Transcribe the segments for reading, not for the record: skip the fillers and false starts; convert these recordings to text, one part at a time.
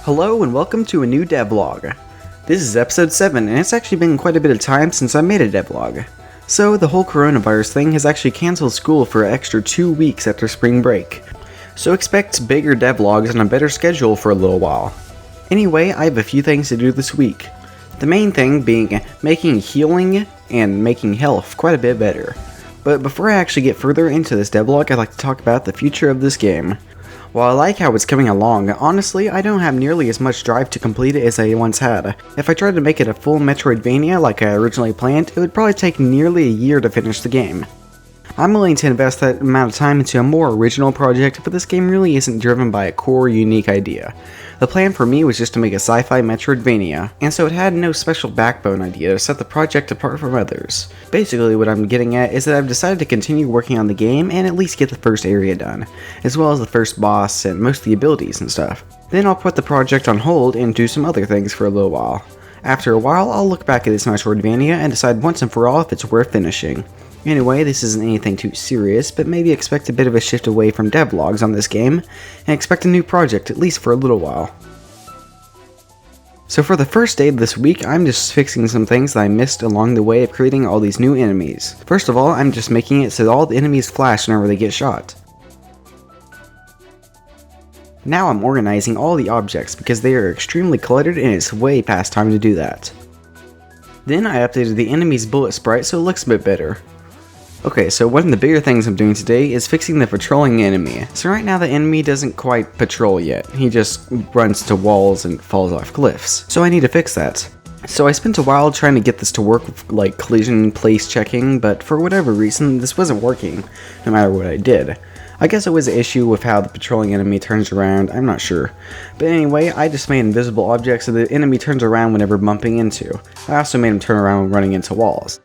Hello and welcome to a new devlog. This is episode 7 and it's actually been quite a bit of time since I made a devlog. So the whole coronavirus thing has actually cancelled school for an extra 2 weeks after spring break. So expect bigger devlogs and a better schedule for a little while. Anyway, I have a few things to do this week. The main thing being making healing and making health quite a bit better. But before I actually get further into this devlog, I'd like to talk about the future of this game. While I like how it's coming along, honestly I don't have nearly as much drive to complete it as I once had. If I tried to make it a full Metroidvania like I originally planned, it would probably take nearly a year to finish the game. I'm willing to invest that amount of time into a more original project, but this game really isn't driven by a core, unique idea. The plan for me was just to make a sci-fi Metroidvania, and so it had no special backbone idea to set the project apart from others. Basically what I'm getting at is that I've decided to continue working on the game and at least get the first area done, as well as the first boss and most of the abilities and stuff. Then I'll put the project on hold and do some other things for a little while. After a while, I'll look back at this Metroidvania and decide once and for all if it's worth finishing. Anyway, this isn't anything too serious, but maybe expect a bit of a shift away from devlogs on this game, and expect a new project at least for a little while. So for the first day of this week, I'm just fixing some things that I missed along the way of creating all these new enemies. First of all, I'm just making it so that all the enemies flash whenever they get shot. Now I'm organizing all the objects because they are extremely cluttered and it's way past time to do that. Then I updated the enemy's bullet sprite so it looks a bit better. Okay, so one of the bigger things I'm doing today is fixing the patrolling enemy. So right now the enemy doesn't quite patrol yet, he just runs to walls and falls off cliffs. So I need to fix that. So I spent a while trying to get this to work with like collision place checking, but for whatever reason this wasn't working, no matter what I did. I guess it was an issue with how the patrolling enemy turns around, I'm not sure. But anyway, I just made invisible objects so the enemy turns around whenever bumping into. I also made him turn around when running into walls.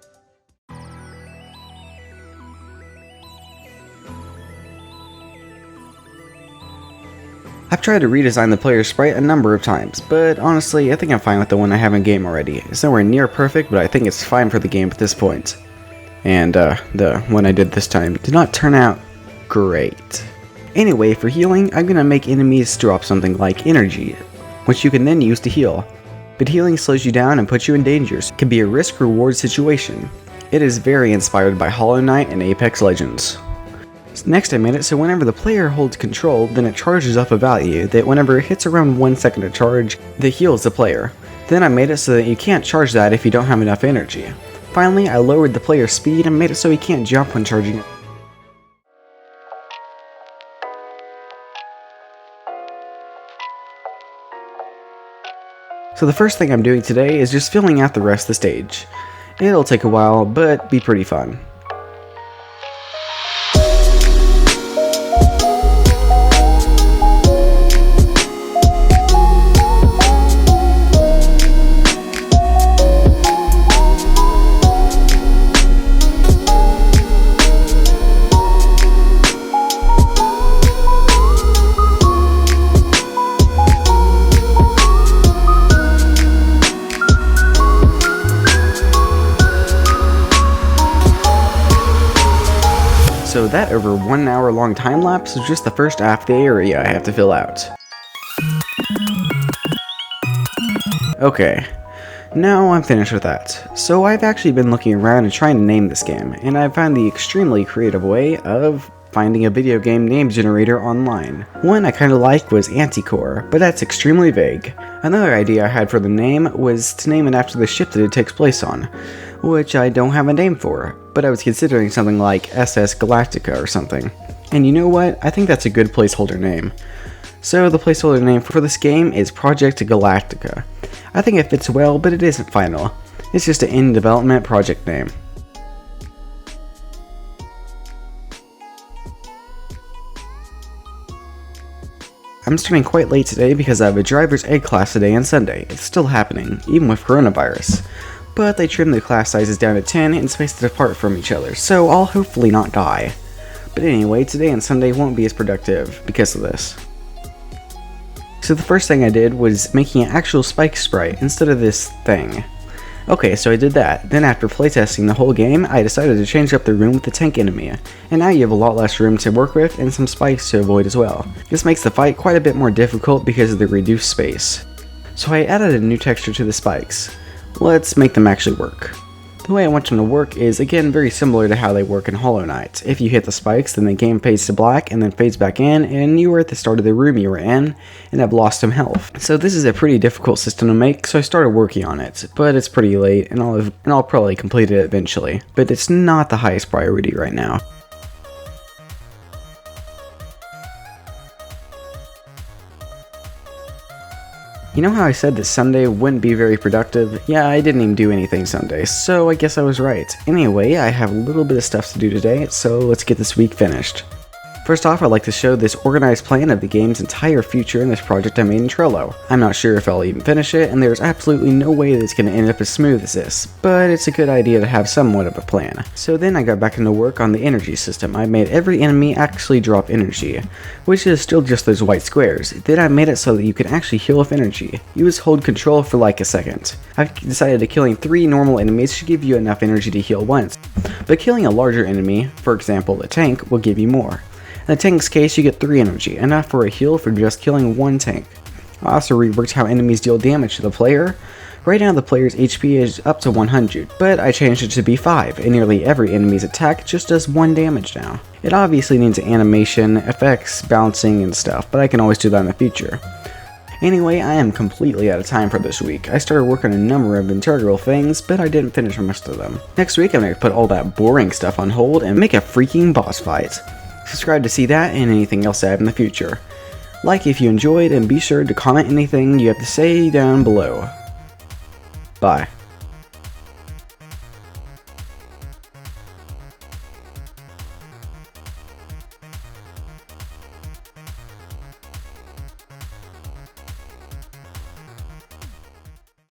I've tried to redesign the player's sprite a number of times, but honestly I think I'm fine with the one I have in game already. It's nowhere near perfect, but I think it's fine for the game at this point. And the one I did this time did not turn out great. Anyway, for healing, I'm gonna make enemies drop something like energy, which you can then use to heal. But healing slows you down and puts you in danger, so it can be a risk-reward situation. It is very inspired by Hollow Knight and Apex Legends. Next I made it so whenever the player holds control, then it charges up a value that whenever it hits around 1 second to charge, that heals the player. Then I made it so that you can't charge that if you don't have enough energy. Finally, I lowered the player's speed and made it so he can't jump when charging it. So the first thing I'm doing today is just filling out the rest of the stage. It'll take a while, but be pretty fun. So that over 1 hour long time lapse is just the first half of the area I have to fill out. Okay, now I'm finished with that. So I've actually been looking around and trying to name this game, and I found the extremely creative way of finding a video game name generator online. One I kinda liked was Anticore, but that's extremely vague. Another idea I had for the name was to name it after the ship that it takes place on, which I don't have a name for, but I was considering something like SS Galactica or something. And you know what? I think that's a good placeholder name. So the placeholder name for this game is Project Galactica. I think it fits well, but it isn't final. It's just an in-development project name. I'm starting quite late today because I have a driver's ed class today and Sunday. It's still happening, even with coronavirus. But they trimmed the class sizes down to 10 and spaced it apart from each other, so I'll hopefully not die. But anyway, today and Sunday won't be as productive because of this. So the first thing I did was making an actual spike sprite instead of this thing. Okay, so I did that. Then after playtesting the whole game, I decided to change up the room with the tank enemy. And now you have a lot less room to work with and some spikes to avoid as well. This makes the fight quite a bit more difficult because of the reduced space. So I added a new texture to the spikes. Let's make them actually work. The way I want them to work is, again, very similar to how they work in Hollow Knight. If you hit the spikes, then the game fades to black and then fades back in, and you were at the start of the room you were in, and have lost some health. So this is a pretty difficult system to make, so I started working on it, but it's pretty late, and I'll probably complete it eventually. But it's not the highest priority right now. You know how I said that Sunday wouldn't be very productive? Yeah, I didn't even do anything Sunday, so I guess I was right. Anyway, I have a little bit of stuff to do today, so let's get this week finished. First off, I'd like to show this organized plan of the game's entire future in this project I made in Trello. I'm not sure if I'll even finish it, and there's absolutely no way that it's going to end up as smooth as this, but it's a good idea to have somewhat of a plan. So then I got back into work on the energy system. I made every enemy actually drop energy, which is still just those white squares. Then I made it so that you can actually heal with energy. You just hold control for like a second. I've decided that killing 3 normal enemies should give you enough energy to heal once, but killing a larger enemy, for example a tank, will give you more. In the tank's case, you get 3 energy, enough for a heal for just killing 1 tank. I also reworked how enemies deal damage to the player. Right now the player's HP is up to 100, but I changed it to be 5, and nearly every enemy's attack just does 1 damage now. It obviously needs animation, effects, bouncing, and stuff, but I can always do that in the future. Anyway, I am completely out of time for this week. I started working on a number of integral things, but I didn't finish most of them. Next week I'm going to put all that boring stuff on hold and make a freaking boss fight. Subscribe to see that and anything else I have in the future. Like if you enjoyed, and be sure to comment anything you have to say down below. Bye.